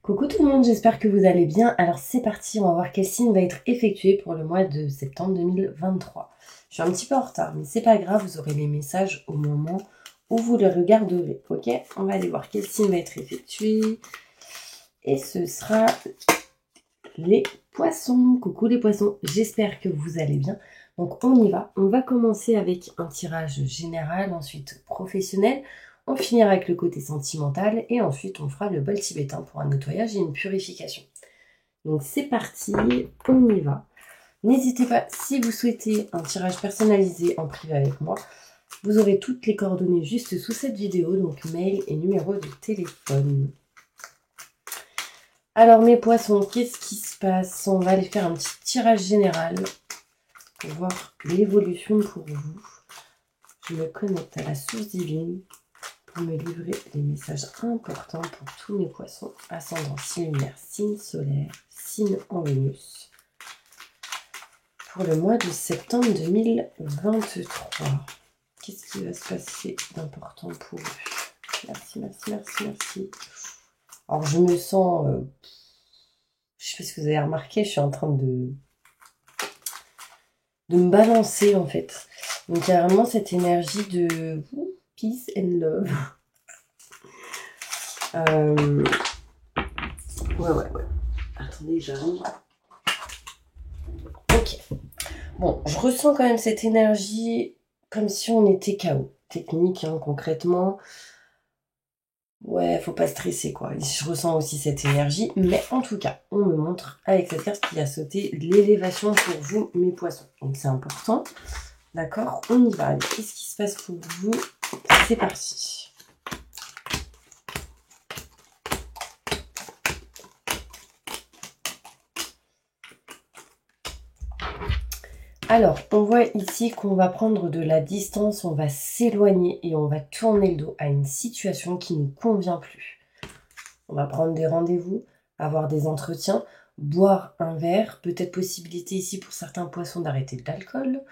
Coucou tout le monde, j'espère que vous allez bien. Alors c'est parti, on va voir quel signe va être effectué pour le mois de septembre 2023. Je suis un petit peu en retard, mais c'est pas grave, vous aurez les messages au moment où vous les regarderez. Ok, on va aller voir quel signe va être effectué. Et ce sera les poissons. Coucou les poissons, j'espère que vous allez bien. Donc on y va. On va commencer avec un tirage général, ensuite professionnel. On finira avec le côté sentimental et ensuite on fera le bol tibétain pour un nettoyage et une purification. Donc c'est parti, on y va. N'hésitez pas, si vous souhaitez un tirage personnalisé en privé avec moi, vous aurez toutes les coordonnées juste sous cette vidéo, donc mail et numéro de téléphone. Alors mes poissons, qu'est-ce qui se passe? On va aller faire un petit tirage général pour voir l'évolution pour vous. Je me connecte à la source divine pour me livrer les messages importants pour tous mes poissons, ascendant, signe lunaire, signe solaire, signe en Vénus, pour le mois de septembre 2023. Qu'est-ce qui va se passer d'important pour eux? Merci, merci, merci, merci. Alors je me sens, je sais pas si vous avez remarqué, je suis en train de me balancer en fait. Donc il y a vraiment cette énergie de peace and love. Ouais. Attendez, j'arrive. Ok. Bon, je ressens quand même cette énergie comme si on était KO. Technique, hein, concrètement. Ouais, faut pas stresser, quoi. Je ressens aussi cette énergie. Mais en tout cas, on me montre avec cette carte qui a sauté l'élévation pour vous, mes poissons. Donc c'est important. D'accord, on y va. Allez, qu'est-ce qui se passe pour vous? C'est parti. Alors, on voit ici qu'on va prendre de la distance, on va s'éloigner et on va tourner le dos à une situation qui ne nous convient plus. On va prendre des rendez-vous, avoir des entretiens, boire un verre, peut-être possibilité ici pour certains poissons d'arrêter de l'alcool,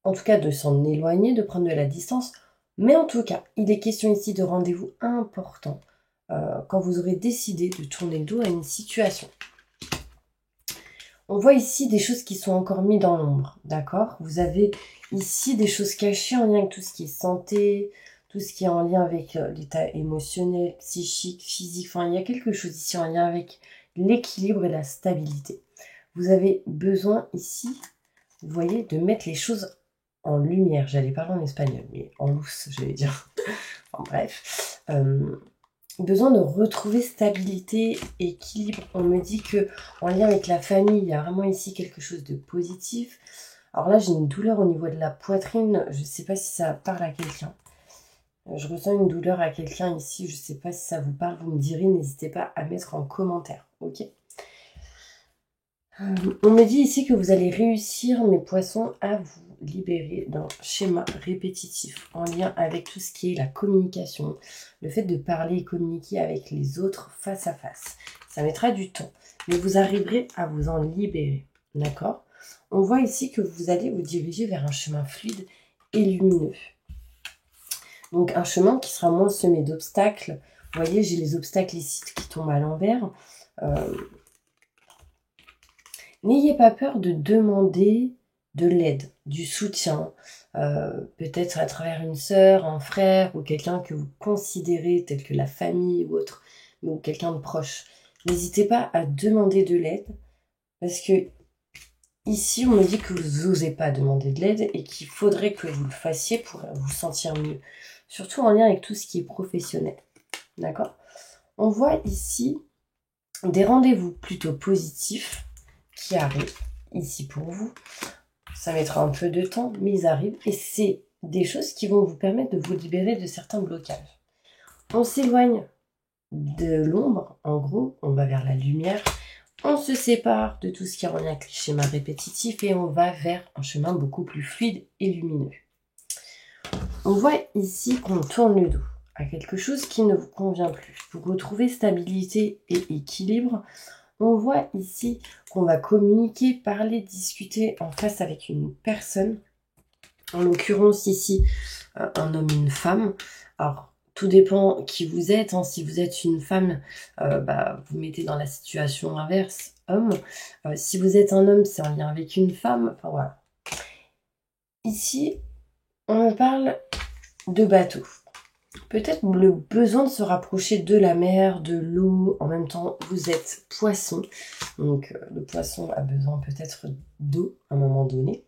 en tout cas de s'en éloigner, de prendre de la distance. Mais en tout cas, il est question ici de rendez-vous importants quand vous aurez décidé de tourner le dos à une situation. On voit ici des choses qui sont encore mises dans l'ombre, d'accord? Vous avez ici des choses cachées en lien avec tout ce qui est santé, tout ce qui est en lien avec l'état émotionnel, psychique, physique. Enfin, il y a quelque chose ici en lien avec l'équilibre et la stabilité. Vous avez besoin ici, vous voyez, de mettre les choses en lumière. J'allais parler en espagnol, mais en lousse, j'allais dire. Enfin, bref. Besoin de retrouver stabilité, équilibre. On me dit que en lien avec la famille, il y a vraiment ici quelque chose de positif. Alors là, j'ai une douleur au niveau de la poitrine. Je ne sais pas si ça parle à quelqu'un. Je ressens une douleur à quelqu'un ici. Je ne sais pas si ça vous parle. Vous me direz, n'hésitez pas à mettre en commentaire. Ok. On me dit ici que vous allez réussir, mes poissons, à vous libérer d'un schéma répétitif en lien avec tout ce qui est la communication, le fait de parler et communiquer avec les autres face à face. Ça mettra du temps, mais vous arriverez à vous en libérer, d'accord? On voit ici que vous allez vous diriger vers un chemin fluide et lumineux. Donc un chemin qui sera moins semé d'obstacles. Vous voyez, j'ai les obstacles ici qui tombent à l'envers. N'ayez pas peur de demander de l'aide, du soutien, peut-être à travers une sœur, un frère ou quelqu'un que vous considérez tel que la famille ou autre, ou quelqu'un de proche. N'hésitez pas à demander de l'aide parce que ici on me dit que vous n'osez pas demander de l'aide et qu'il faudrait que vous le fassiez pour vous sentir mieux, surtout en lien avec tout ce qui est professionnel. D'accord? On voit ici des rendez-vous plutôt positifs qui arrivent ici pour vous. Ça mettra un peu de temps, mais ils arrivent. Et c'est des choses qui vont vous permettre de vous libérer de certains blocages. On s'éloigne de l'ombre, en gros, on va vers la lumière. On se sépare de tout ce qui est en lien avec les schémas répétitifs et on va vers un chemin beaucoup plus fluide et lumineux. On voit ici qu'on tourne le dos à quelque chose qui ne vous convient plus. Pour retrouver stabilité et équilibre, on voit ici qu'on va communiquer, parler, discuter en face avec une personne. En l'occurrence ici, un homme et une femme. Alors, Tout dépend qui vous êtes. Hein. Si vous êtes une femme, vous mettez dans la situation inverse, homme. Si vous êtes un homme, c'est en lien avec une femme. Enfin voilà. Ici, on me parle de bateau. Peut-être le besoin de se rapprocher de la mer, de l'eau. En même temps, vous êtes poisson. Donc, le poisson a besoin peut-être d'eau à un moment donné.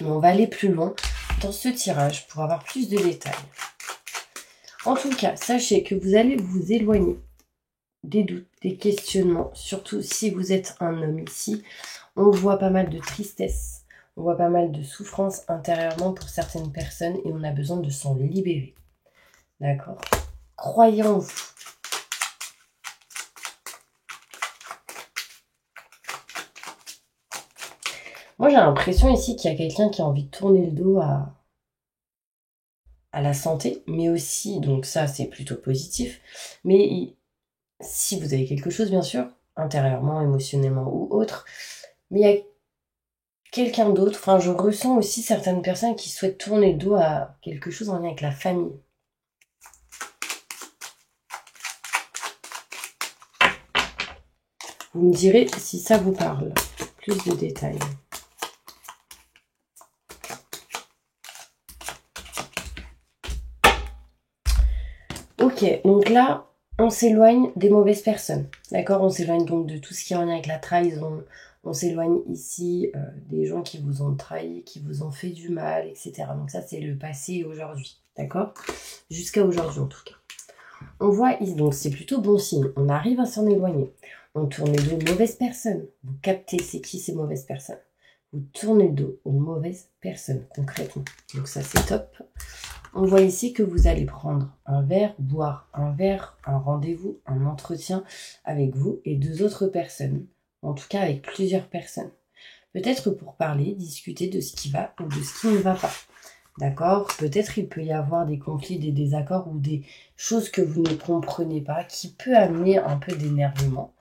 Mais on va aller plus loin dans ce tirage pour avoir plus de détails. En tout cas, sachez que vous allez vous éloigner des doutes, des questionnements. Surtout si vous êtes un homme ici. On voit pas mal de tristesse. On voit pas mal de souffrance intérieurement pour certaines personnes et on a besoin de s'en libérer. D'accord. Croyez en vous. Moi, j'ai l'impression ici qu'il y a quelqu'un qui a envie de tourner le dos à la santé, mais aussi, donc ça, c'est plutôt positif, mais si vous avez quelque chose, bien sûr, intérieurement, émotionnellement ou autre, mais il y a quelqu'un d'autre, enfin, je ressens aussi certaines personnes qui souhaitent tourner le dos à quelque chose en lien avec la famille. Vous me direz si ça vous parle. Plus de détails. Ok, donc là, on s'éloigne des mauvaises personnes. D'accord? On s'éloigne donc de tout ce qui est en lien avec la trahison. On s'éloigne ici des gens qui vous ont trahi, qui vous ont fait du mal, etc. Donc ça, c'est le passé et aujourd'hui. D'accord? Jusqu'à aujourd'hui, en tout cas. On voit ici, donc c'est plutôt bon signe. On arrive à s'en éloigner. On tourne le dos aux mauvaises personnes. Vous captez c'est qui ces mauvaises personnes. Vous tournez le dos aux mauvaises personnes, concrètement. Donc ça, c'est top. On voit ici que vous allez prendre un verre, boire un verre, un rendez-vous, un entretien avec vous et 2 autres personnes. En tout cas, avec plusieurs personnes. Peut-être pour parler, discuter de ce qui va ou de ce qui ne va pas. D'accord? Peut-être il peut y avoir des conflits, des désaccords ou des choses que vous ne comprenez pas qui peut amener un peu d'énervement.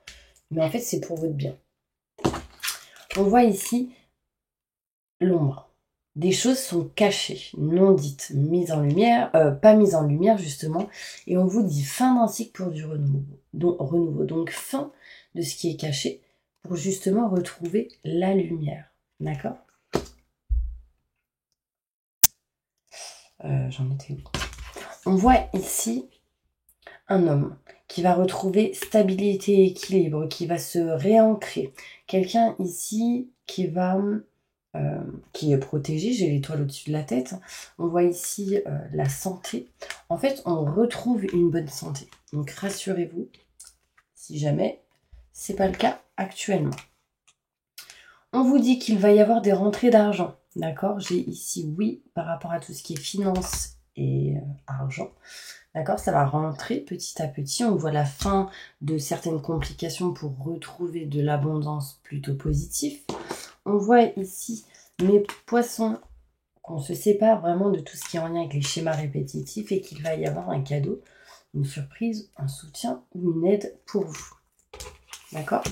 Mais en fait, c'est pour votre bien. On voit ici l'ombre. Des choses sont cachées, non dites, mises en lumière, pas mises en lumière justement. Et on vous dit fin d'un cycle pour du renouveau. Donc fin de ce qui est caché pour justement retrouver la lumière. D'accord? J'en étais où? On voit ici un homme qui va retrouver stabilité et équilibre, qui va se réancrer. Quelqu'un ici qui est protégé, j'ai l'étoile au-dessus de la tête. On voit ici la santé. En fait, on retrouve une bonne santé. Donc rassurez-vous, si jamais c'est pas le cas actuellement. On vous dit qu'il va y avoir des rentrées d'argent. D'accord? J'ai ici oui par rapport à tout ce qui est finance et argent. D'accord, ça va rentrer petit à petit. On voit la fin de certaines complications pour retrouver de l'abondance plutôt positive. On voit ici mes poissons qu'on se sépare vraiment de tout ce qui est en lien avec les schémas répétitifs et qu'il va y avoir un cadeau, une surprise, un soutien ou une aide pour vous. D'accord?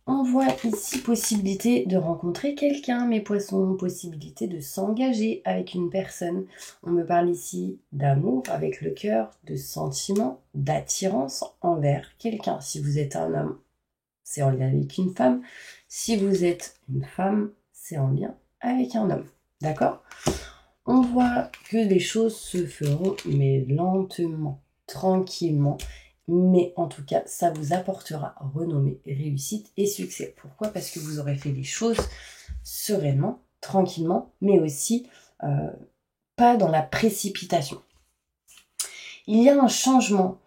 On voit ici possibilité de rencontrer quelqu'un, mes poissons, possibilité de s'engager avec une personne. On me parle ici d'amour avec le cœur, de sentiment, d'attirance envers quelqu'un. Si vous êtes un homme, c'est en lien avec une femme. Si vous êtes une femme, c'est en lien avec un homme. D'accord? On voit que les choses se feront, mais lentement, tranquillement. Mais en tout cas, ça vous apportera renommée, réussite et succès. Pourquoi? Parce que vous aurez fait les choses sereinement, tranquillement, mais aussi pas dans la précipitation. Il y a un changement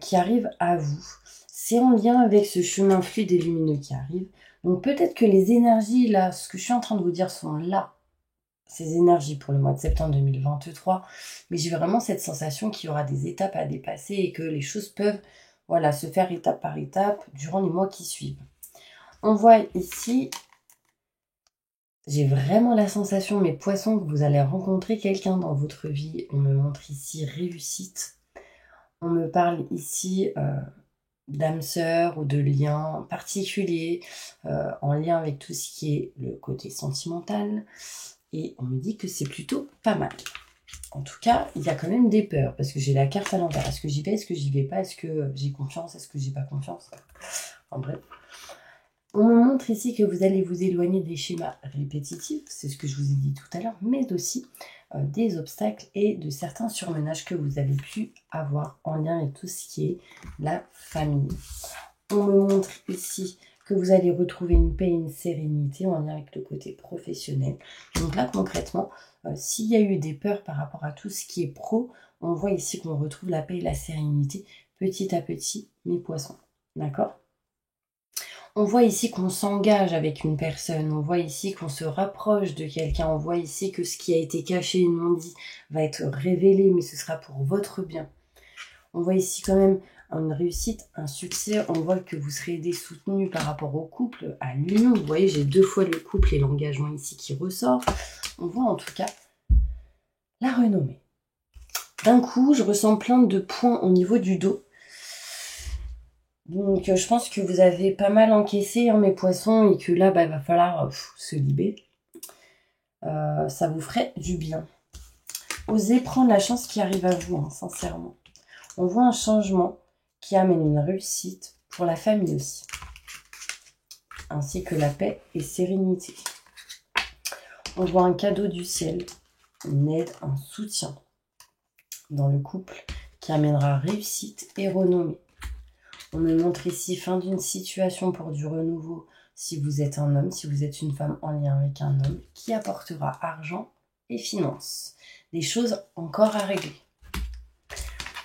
qui arrive à vous. C'est en lien avec ce chemin fluide et lumineux qui arrive. Donc peut-être que les énergies, là, ce que je suis en train de vous dire sont là, ces énergies pour le mois de septembre 2023, mais j'ai vraiment cette sensation qu'il y aura des étapes à dépasser et que les choses peuvent se faire étape par étape durant les mois qui suivent. On voit ici, j'ai vraiment la sensation, mes poissons, que vous allez rencontrer quelqu'un dans votre vie. On me montre ici réussite. On me parle ici d'âme sœur ou de liens particuliers en lien avec tout ce qui est le côté sentimental. Et on me dit que c'est plutôt pas mal. En tout cas, il y a quand même des peurs, parce que j'ai la carte à l'envers. Est-ce que j'y vais, est-ce que j'y vais pas, est-ce que j'ai confiance, est-ce que j'ai pas confiance? En bref. On me montre ici que vous allez vous éloigner des schémas répétitifs, c'est ce que je vous ai dit tout à l'heure, mais aussi des obstacles et de certains surmenages que vous avez pu avoir en lien avec tout ce qui est la famille. On me montre ici que vous allez retrouver une paix et une sérénité en lien avec le côté professionnel. Donc là, concrètement, s'il y a eu des peurs par rapport à tout ce qui est pro, on voit ici qu'on retrouve la paix et la sérénité petit à petit, mes poissons. D'accord? On voit ici qu'on s'engage avec une personne, on voit ici qu'on se rapproche de quelqu'un, on voit ici que ce qui a été caché et non dit va être révélé, mais ce sera pour votre bien. On voit ici quand même une réussite, un succès, on voit que vous serez aidé, soutenu par rapport au couple, à l'union. Vous voyez, j'ai 2 fois le couple et l'engagement ici qui ressort. On voit en tout cas la renommée. D'un coup, je ressens plein de points au niveau du dos. Donc, je pense que vous avez pas mal encaissé, hein, mes poissons, et que là, il va falloir se libérer. Ça vous ferait du bien. Osez prendre la chance qui arrive à vous, hein, sincèrement. On voit un changement qui amène une réussite pour la famille aussi, ainsi que la paix et sérénité. On voit un cadeau du ciel, une aide, un soutien dans le couple qui amènera réussite et renommée. On me montre ici fin d'une situation pour du renouveau si vous êtes un homme, si vous êtes une femme en lien avec un homme, qui apportera argent et finances. Des choses encore à régler.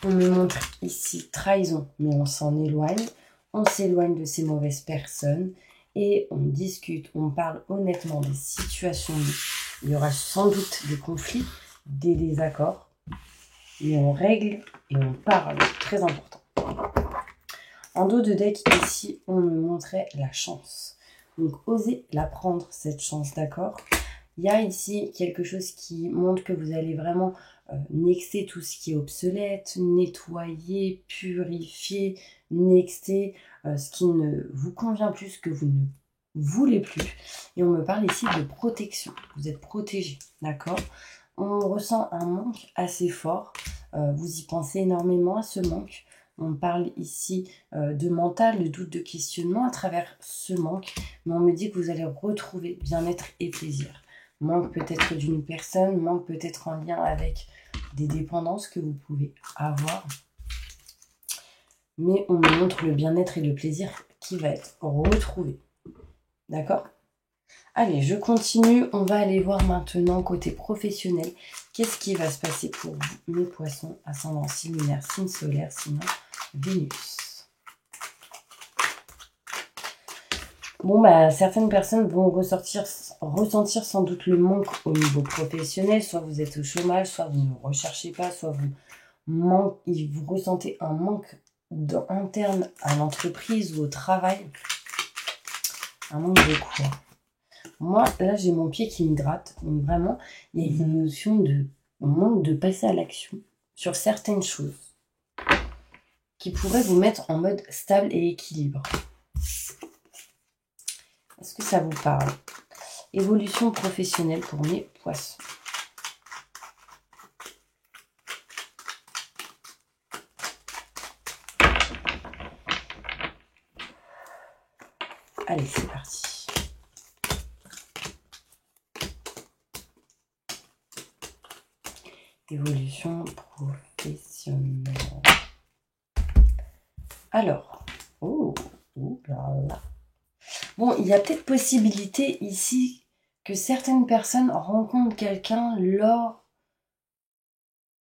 On me montre ici trahison, mais on s'en éloigne. On s'éloigne de ces mauvaises personnes et on discute, on parle honnêtement des situations. Il y aura sans doute des conflits, des désaccords, mais on règle et on parle. Très important. En dos de deck, ici, on me montrait la chance. Donc, osez la prendre, cette chance, d'accord? Il y a ici quelque chose qui montre que vous allez vraiment nexter tout ce qui est obsolète, nettoyer, purifier, nexter ce qui ne vous convient plus, ce que vous ne voulez plus. Et on me parle ici de protection. Vous êtes protégé, d'accord? On ressent un manque assez fort. Vous y pensez énormément à ce manque. On parle ici de mental, de doute, de questionnement à travers ce manque. Mais on me dit que vous allez retrouver bien-être et plaisir. Manque peut-être d'une personne, manque peut-être en lien avec des dépendances que vous pouvez avoir. Mais on me montre le bien-être et le plaisir qui va être retrouvé. D'accord? Allez, je continue. On va aller voir maintenant côté professionnel. Qu'est-ce qui va se passer pour vous, mes poissons, ascendant signe lunaire, signe solaire, sinon Vénus. Bon, certaines personnes vont ressentir sans doute le manque au niveau professionnel. Soit vous êtes au chômage, soit vous ne recherchez pas, soit vous ressentez un manque interne à l'entreprise ou au travail. Un manque de quoi? Moi, là, j'ai mon pied qui me gratte. Donc, vraiment, il y a une notion de manque de passer à l'action sur certaines choses qui pourraient vous mettre en mode stable et équilibre. Est-ce que ça vous parle? Évolution professionnelle pour mes poissons. Allez, c'est parti. Évolution professionnelle. Alors, là. Bon, il y a peut-être possibilité ici que certaines personnes rencontrent quelqu'un lors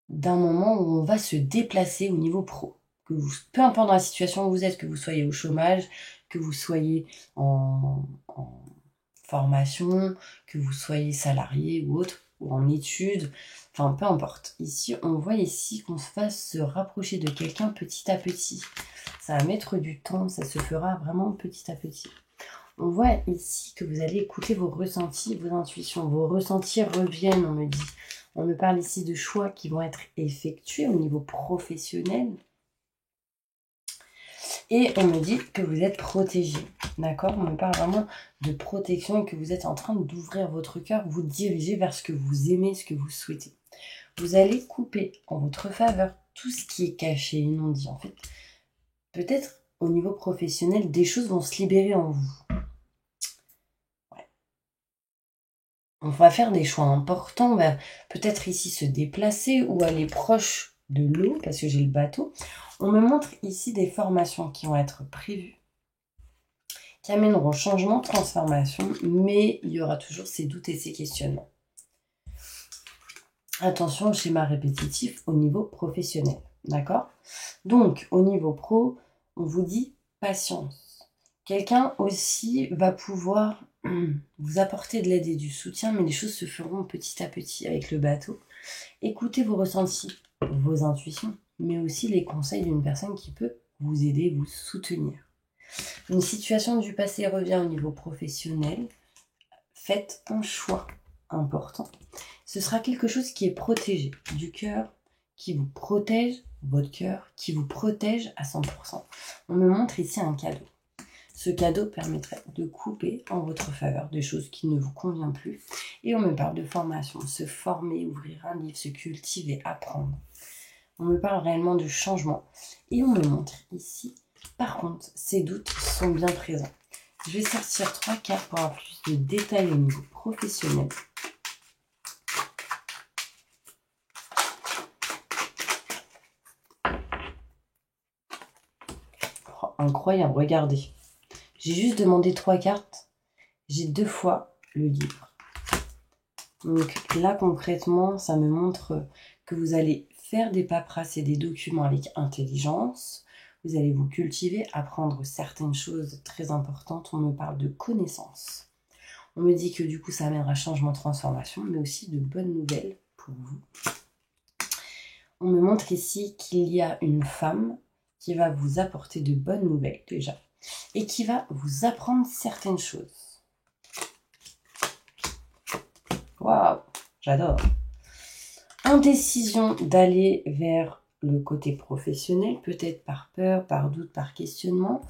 d'un moment où on va se déplacer au niveau pro. Peu importe dans la situation où vous êtes, que vous soyez au chômage, que vous soyez en formation, que vous soyez salarié ou autre, ou en études, enfin peu importe. Ici, on voit ici qu'on se fasse se rapprocher de quelqu'un petit à petit. Ça va mettre du temps, ça se fera vraiment petit à petit. On voit ici que vous allez écouter vos ressentis, vos intuitions. Vos ressentis reviennent, on me dit. On me parle ici de choix qui vont être effectués au niveau professionnel. Et on me dit que vous êtes protégé. D'accord? On me parle vraiment de protection et que vous êtes en train d'ouvrir votre cœur, vous diriger vers ce que vous aimez, ce que vous souhaitez. vous allez couper en votre faveur tout ce qui est caché et non dit. En fait, peut-être au niveau professionnel, des choses vont se libérer en vous. Ouais. On va faire des choix importants. On va peut-être ici se déplacer ou aller proche de l'eau, parce que j'ai le bateau. On me montre ici des formations qui vont être prévues, qui amèneront changement, transformation, mais il y aura toujours ces doutes et ces questionnements. Attention au schéma répétitif au niveau professionnel, d'accord? Donc, au niveau pro, on vous dit patience. Quelqu'un aussi va pouvoir vous apporter de l'aide et du soutien, mais les choses se feront petit à petit avec le bateau. Écoutez vos ressentis, vos intuitions, mais aussi les conseils d'une personne qui peut vous aider, vous soutenir. Une situation du passé revient au niveau professionnel. Faites un choix important. Ce sera quelque chose qui est protégé du cœur, qui vous protège, votre cœur, qui vous protège à 100%. On me montre ici un cadeau. Ce cadeau permettrait de couper en votre faveur des choses qui ne vous conviennent plus. Et on me parle de formation, se former, ouvrir un livre, se cultiver, apprendre. On me parle réellement de changement. Et on me montre ici, par contre, ces doutes sont bien présents. Je vais sortir 3 cartes pour avoir plus de détails au niveau professionnel. Oh, incroyable, regardez. J'ai juste demandé 3 cartes. J'ai 2 fois le livre. Donc là, concrètement, ça me montre que vous allez faire des paperasses et des documents avec intelligence. Vous allez vous cultiver, apprendre certaines choses très importantes. On me parle de connaissances. On me dit que du coup, ça amènera changement, transformation, mais aussi de bonnes nouvelles pour vous. On me montre ici qu'il y a une femme qui va vous apporter de bonnes nouvelles déjà et qui va vous apprendre certaines choses. Waouh, j'adore. Indécision d'aller vers le côté professionnel, peut-être par peur, par doute, par questionnement,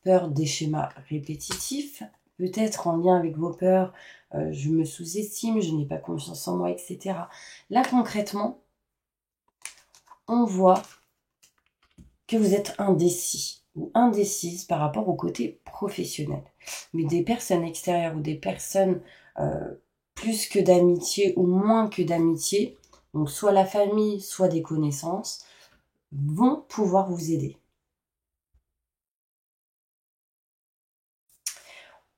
peur des schémas répétitifs, peut-être en lien avec vos peurs, je me sous-estime, je n'ai pas confiance en moi, etc. Là, concrètement, on voit que vous êtes indécis ou indécise par rapport au côté professionnel. Mais des personnes extérieures ou des personnes plus que d'amitié ou moins que d'amitié, donc soit la famille, soit des connaissances, vont pouvoir vous aider.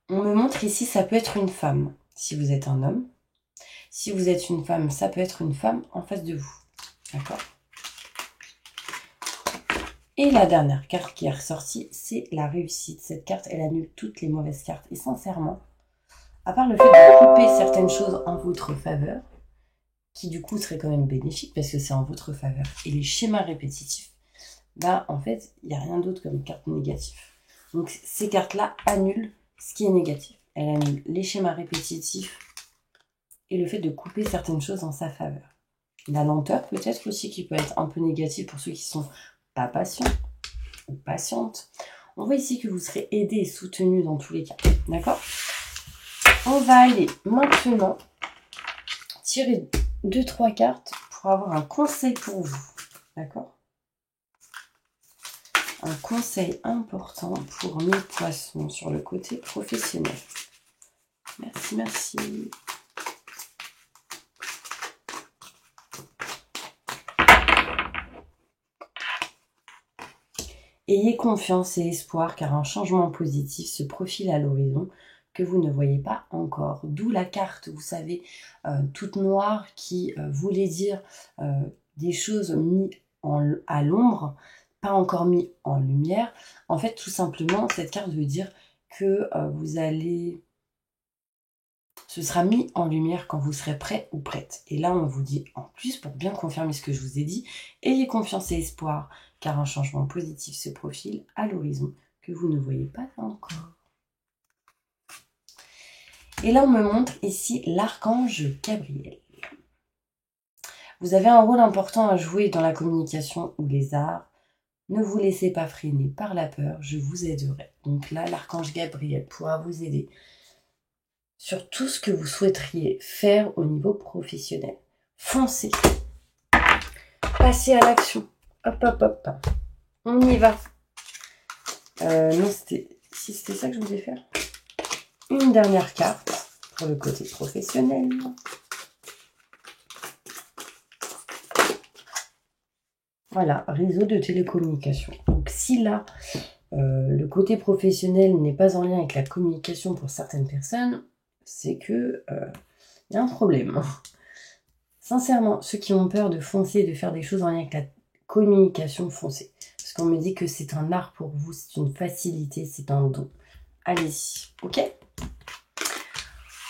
On me montre ici, ça peut être une femme, si vous êtes un homme. Si vous êtes une femme, ça peut être une femme en face de vous. D'accord ? Et la dernière carte qui est ressortie, c'est la réussite. Cette carte, elle annule toutes les mauvaises cartes. Et sincèrement, à part le fait de couper certaines choses en votre faveur, qui du coup serait quand même bénéfique parce que c'est en votre faveur, et les schémas répétitifs, bah en fait, il n'y a rien d'autre comme carte négative. Donc ces cartes-là annulent ce qui est négatif. Elles annulent les schémas répétitifs et le fait de couper certaines choses en sa faveur. La lenteur peut-être aussi qui peut être un peu négative pour ceux qui sont pas patients ou patientes. On voit ici que vous serez aidé et soutenu dans tous les cas. D'accord ? On va aller maintenant tirer 2-3 cartes pour avoir un conseil pour vous. D'accord ? Un conseil important pour mes poissons sur le côté professionnel. Merci, merci. Ayez confiance et espoir car un changement positif se profile à l'horizon que vous ne voyez pas encore. D'où la carte, vous savez, toute noire qui voulait dire des choses mises à l'ombre, pas encore mis en lumière. En fait, tout simplement, cette carte veut dire que vous allez... Ce sera mis en lumière quand vous serez prêt ou prête. Et là, on vous dit en plus, pour bien confirmer ce que je vous ai dit, ayez confiance et espoir, car un changement positif se profile à l'horizon que vous ne voyez pas encore. Et là, on me montre ici l'archange Gabriel. Vous avez un rôle important à jouer dans la communication ou les arts. Ne vous laissez pas freiner par la peur, je vous aiderai. Donc là, l'archange Gabriel pourra vous aider sur tout ce que vous souhaiteriez faire au niveau professionnel. Foncez, passer à l'action. Hop, hop, hop. On y va. Non, si c'était ça que je voulais faire. Une dernière carte pour le côté professionnel. Voilà, réseau de télécommunication. Donc si là, le côté professionnel n'est pas en lien avec la communication pour certaines personnes, c'est que y a un problème. Sincèrement, ceux qui ont peur de foncer, de faire des choses en lien avec la communication, foncez. Parce qu'on me dit que c'est un art pour vous, c'est une facilité, c'est un don. Allez-y, ok?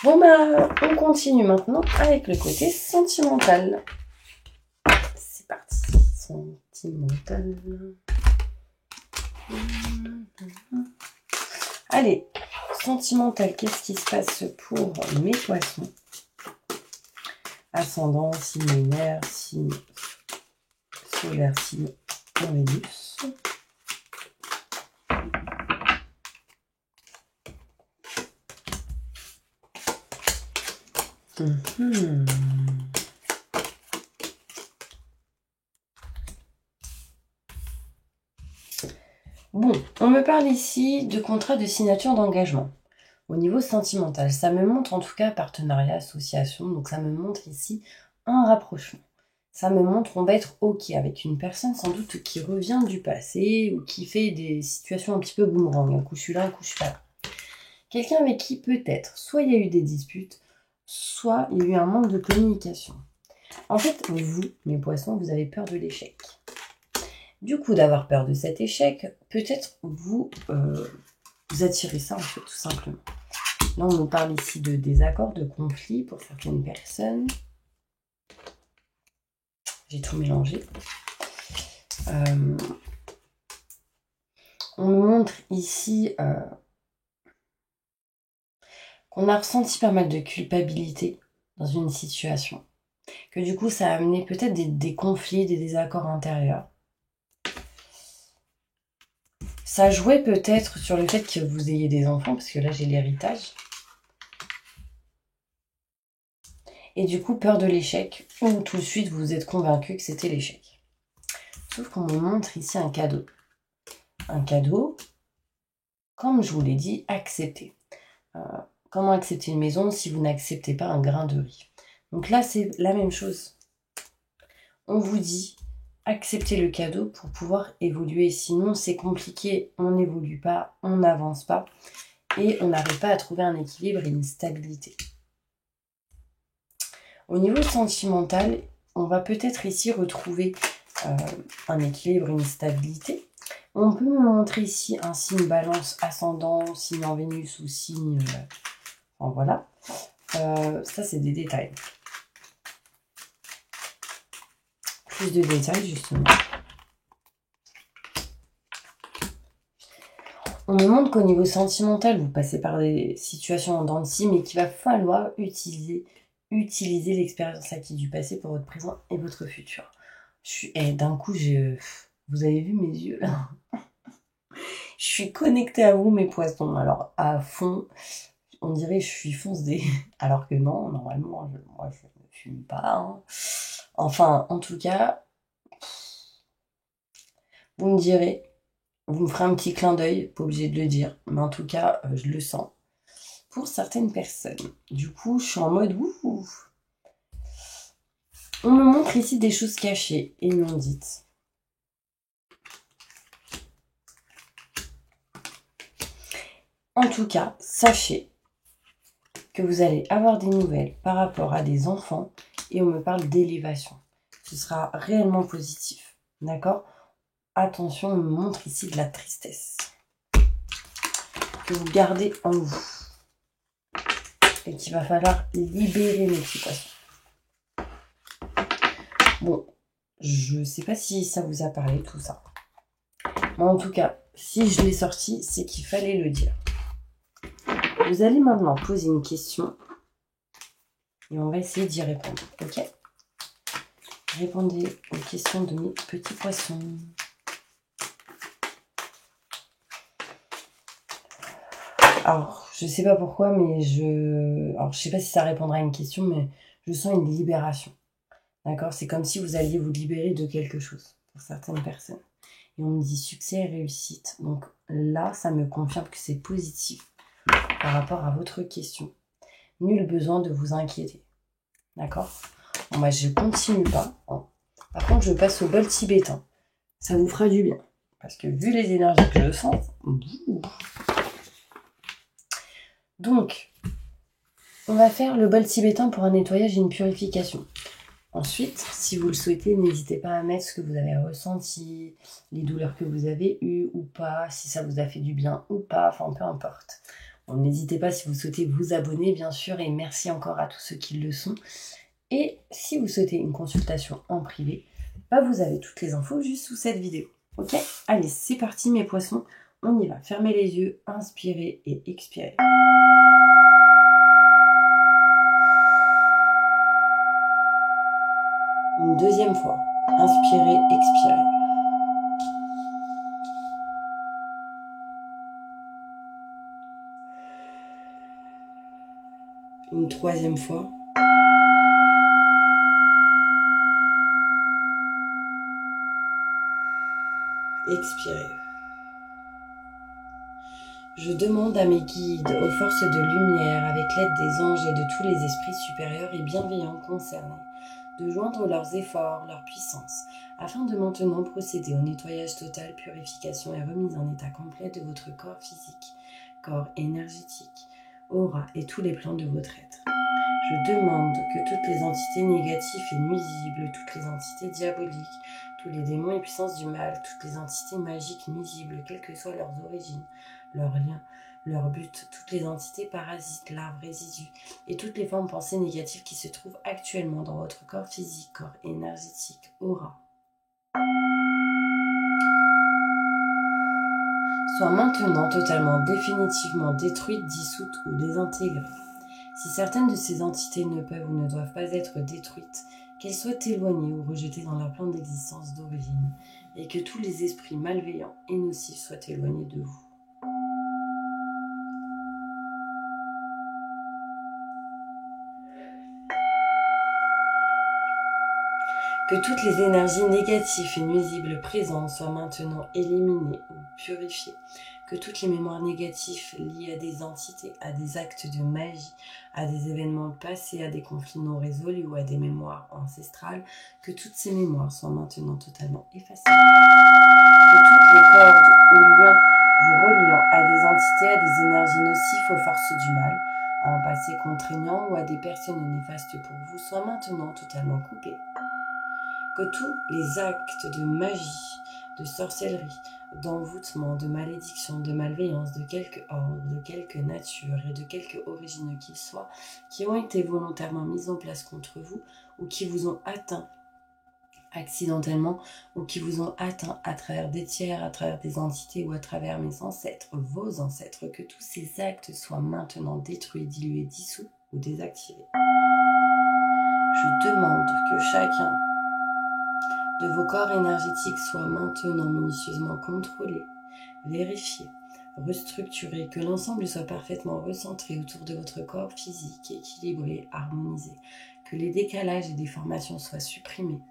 Bon bah, on continue maintenant avec le côté sentimental. C'est parti, sentimental. Allez, sentimental, qu'est-ce qui se passe pour mes poissons? Ascendant, signe lunaire, signe solaire, signe Vénus. Bon, on me parle ici de contrat de signature d'engagement. Au niveau sentimental, ça me montre en tout cas partenariat, association, donc ça me montre ici un rapprochement. Ça me montre on va être ok avec une personne sans doute qui revient du passé ou qui fait des situations un petit peu boomerang. Un coup je suis là, un coup je suis pas là. Quelqu'un avec qui peut-être, soit il y a eu des disputes, soit il y a eu un manque de communication. En fait, vous, mes poissons, vous avez peur de l'échec. Du coup, d'avoir peur de cet échec, peut-être vous attirez ça en fait, tout simplement. Là, on nous parle ici de désaccords, de conflits pour certaines personnes. J'ai tout mélangé. On nous montre ici qu'on a ressenti pas mal de culpabilité dans une situation. Que du coup, ça a amené peut-être des conflits, des désaccords intérieurs. Ça jouait peut-être sur le fait que vous ayez des enfants, parce que là, j'ai l'héritage. Et du coup, peur de l'échec, ou tout de suite, vous êtes convaincu que c'était l'échec. Sauf qu'on me montre ici un cadeau. Un cadeau, comme je vous l'ai dit, accepté. Comment accepter une maison si vous n'acceptez pas un grain de riz? Donc là, c'est la même chose. On vous dit, acceptez le cadeau pour pouvoir évoluer. Sinon, c'est compliqué, on n'évolue pas, on n'avance pas. Et on n'arrive pas à trouver un équilibre et une stabilité. Au niveau sentimental, on va peut-être ici retrouver un équilibre, une stabilité. On peut me montrer ici un signe balance ascendant, signe en Vénus ou signe... Enfin, voilà. Ça, c'est des détails. Plus de détails, justement. On me montre qu'au niveau sentimental, vous passez par des situations en dents de scie, mais qu'il va falloir utiliser l'expérience acquise du passé pour votre présent et votre futur. D'un coup, vous avez vu mes yeux là. Je suis connectée à vous, mes poissons. Alors, à fond, on dirait que je suis foncée. Alors que non, normalement, moi, je ne fume pas. Hein. Enfin, en tout cas, vous me direz, vous me ferez un petit clin d'œil, pas obligé de le dire. Mais en tout cas, je le sens. Pour certaines personnes. Du coup, je suis en mode ouf. On me montre ici des choses cachées et non dites. En tout cas, sachez que vous allez avoir des nouvelles par rapport à des enfants et on me parle d'élévation. Ce sera réellement positif. D'accord? Attention, on me montre ici de la tristesse que vous gardez en vous et qu'il va falloir libérer mes petits poissons. Bon, je sais pas si ça vous a parlé tout ça. Mais en tout cas, si je l'ai sorti, c'est qu'il fallait le dire. Vous allez maintenant poser une question et on va essayer d'y répondre, ok? Répondez aux questions de mes petits poissons. Alors, je sais pas pourquoi, mais alors je sais pas si ça répondra à une question, mais je sens une libération. D'accord? C'est comme si vous alliez vous libérer de quelque chose pour certaines personnes. Et on me dit succès et réussite. Donc là, ça me confirme que c'est positif par rapport à votre question. Nul besoin de vous inquiéter. D'accord? Bon, bah, je continue pas. Hein. Par contre, je passe au bol tibétain. Ça vous fera du bien. Parce que vu les énergies que je sens... Donc, on va faire le bol tibétain pour un nettoyage et une purification. Ensuite, si vous le souhaitez, n'hésitez pas à mettre ce que vous avez ressenti, les douleurs que vous avez eues ou pas, si ça vous a fait du bien ou pas, enfin peu importe. Bon, n'hésitez pas si vous souhaitez vous abonner, bien sûr, et merci encore à tous ceux qui le sont. Et si vous souhaitez une consultation en privé, bah vous avez toutes les infos juste sous cette vidéo. Ok? Allez, c'est parti mes poissons, on y va. Fermez les yeux, inspirez et expirez. Une deuxième fois. Inspirez, expirez. Une troisième fois. Expirez. Je demande à mes guides, aux forces de lumière, avec l'aide des anges et de tous les esprits supérieurs et bienveillants concernés, de joindre leurs efforts, leur puissance, afin de maintenant procéder au nettoyage total, purification et remise en état complet de votre corps physique, corps énergétique, aura et tous les plans de votre être. Je demande que toutes les entités négatives et nuisibles, toutes les entités diaboliques, tous les démons et puissances du mal, toutes les entités magiques nuisibles, quelles que soient leurs origines, leurs liens, leur but, toutes les entités parasites, larves, résidus et toutes les formes pensées négatives qui se trouvent actuellement dans votre corps physique, corps énergétique, aura, soient maintenant totalement, définitivement détruites, dissoutes ou désintégrées. Si certaines de ces entités ne peuvent ou ne doivent pas être détruites, qu'elles soient éloignées ou rejetées dans leur plan d'existence d'origine, et que tous les esprits malveillants et nocifs soient éloignés de vous. Que toutes les énergies négatives et nuisibles présentes soient maintenant éliminées ou purifiées. Que toutes les mémoires négatives liées à des entités, à des actes de magie, à des événements passés, à des conflits non résolus ou à des mémoires ancestrales, que toutes ces mémoires soient maintenant totalement effacées. Que toutes les cordes ou liens vous reliant à des entités, à des énergies nocives aux forces du mal, à un passé contraignant ou à des personnes néfastes pour vous soient maintenant totalement coupés. Que tous les actes de magie, de sorcellerie, d'envoûtement, de malédiction, de malveillance, de quelque ordre, de quelque nature et de quelque origine qu'ils soient, qui ont été volontairement mis en place contre vous ou qui vous ont atteint accidentellement ou qui vous ont atteint à travers des tiers, à travers des entités ou à travers mes ancêtres, vos ancêtres, que tous ces actes soient maintenant détruits, dilués, dissous ou désactivés. Je demande que chacun de vos corps énergétiques soit maintenant minutieusement contrôlé, vérifié, restructuré, que l'ensemble soit parfaitement recentré autour de votre corps physique, équilibré, harmonisé, que les décalages et déformations soient supprimés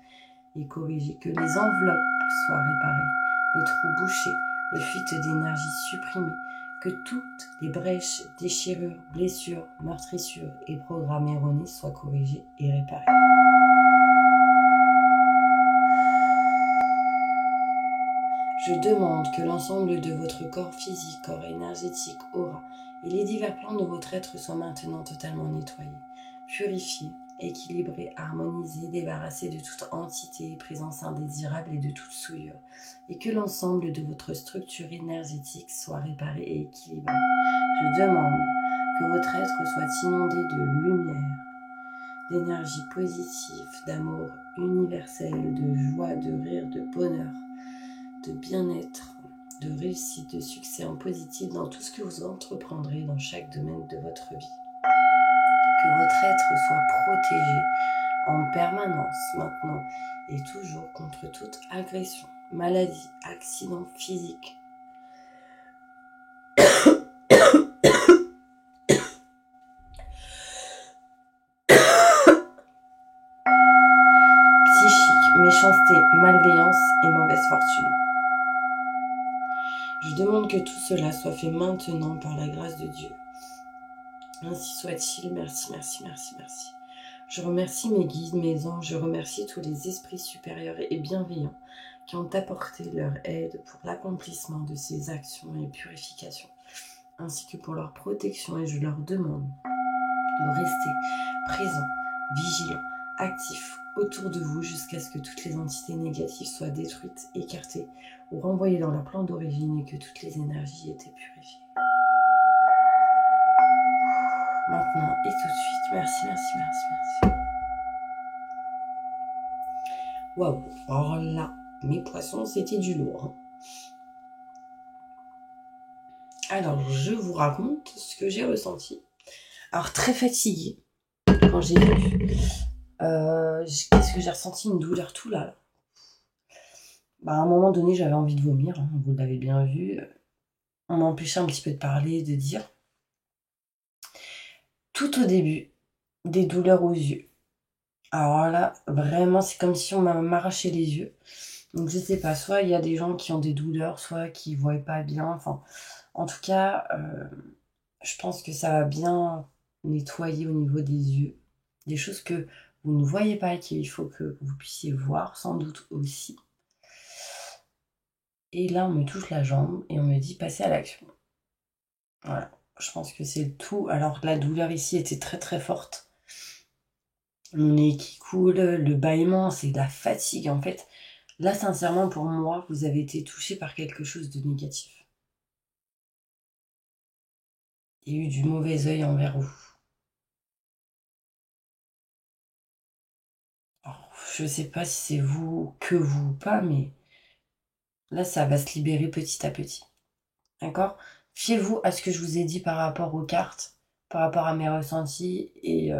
et corrigés, que les enveloppes soient réparées, les trous bouchés, les fuites d'énergie supprimées, que toutes les brèches, déchirures, blessures, meurtrissures et programmes erronés soient corrigés et réparés. Je demande que l'ensemble de votre corps physique, corps énergétique, aura et les divers plans de votre être soient maintenant totalement nettoyés, purifiés, équilibrés, harmonisés, débarrassés de toute entité, présence indésirable et de toute souillure, et que l'ensemble de votre structure énergétique soit réparé et équilibré. Je demande que votre être soit inondé de lumière, d'énergie positive, d'amour universel, de joie, de rire, de bonheur, de bien-être, de réussite, de succès en positif dans tout ce que vous entreprendrez dans chaque domaine de votre vie. Que votre être soit protégé en permanence maintenant et toujours contre toute agression, maladie, accident physique. détester malveillance et mauvaise fortune. Je demande que tout cela soit fait maintenant par la grâce de Dieu. Ainsi soit-il. Merci, merci, merci, merci. Je remercie mes guides, mes anges, je remercie tous les esprits supérieurs et bienveillants qui ont apporté leur aide pour l'accomplissement de ces actions et purifications, ainsi que pour leur protection, et je leur demande de rester présents, vigilants, actifs autour de vous jusqu'à ce que toutes les entités négatives soient détruites, écartées ou renvoyées dans leur plan d'origine et que toutes les énergies aient été purifiées. Maintenant et tout de suite, merci, merci, merci, merci. Waouh, alors là, mes poissons, c'était du lourd. Alors, je vous raconte ce que j'ai ressenti. Alors, très fatiguée quand j'ai vu. Qu'est-ce que j'ai ressenti? Une douleur tout là. Bah, à un moment donné, j'avais envie de vomir, hein, vous l'avez bien vu. On m'empêchait un petit peu de parler, de dire. Tout au début, des douleurs aux yeux. Alors là, vraiment, c'est comme si on m'arrachait les yeux. Donc je sais pas, soit il y a des gens qui ont des douleurs, soit qui ne voient pas bien. Enfin, en tout cas, je pense que ça va bien nettoyer au niveau des yeux. Des choses que vous ne voyez pas et qu'il faut que vous puissiez voir, sans doute aussi. Et là, on me touche la jambe et on me dit passer à l'action. Voilà, je pense que c'est le tout. Alors la douleur ici était très très forte. Mon nez qui coule, le bâillement, c'est de la fatigue. En fait, là, sincèrement, pour moi, vous avez été touché par quelque chose de négatif. Il y a eu du mauvais œil envers vous. Alors, je sais pas si c'est vous, que vous ou pas, mais là, ça va se libérer petit à petit. D'accord? Fiez-vous à ce que je vous ai dit par rapport aux cartes, par rapport à mes ressentis. Et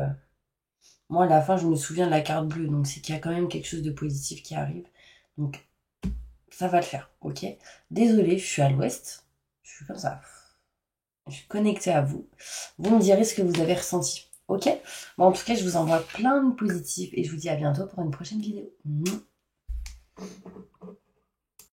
moi, à la fin, je me souviens de la carte bleue. Donc, c'est qu'il y a quand même quelque chose de positif qui arrive. Donc, ça va le faire, ok? Désolée, je suis à l'ouest. Je suis comme ça. Je suis connectée à vous. Vous me direz ce que vous avez ressenti. Ok? Bon, en tout cas, je vous envoie plein de positifs et je vous dis à bientôt pour une prochaine vidéo.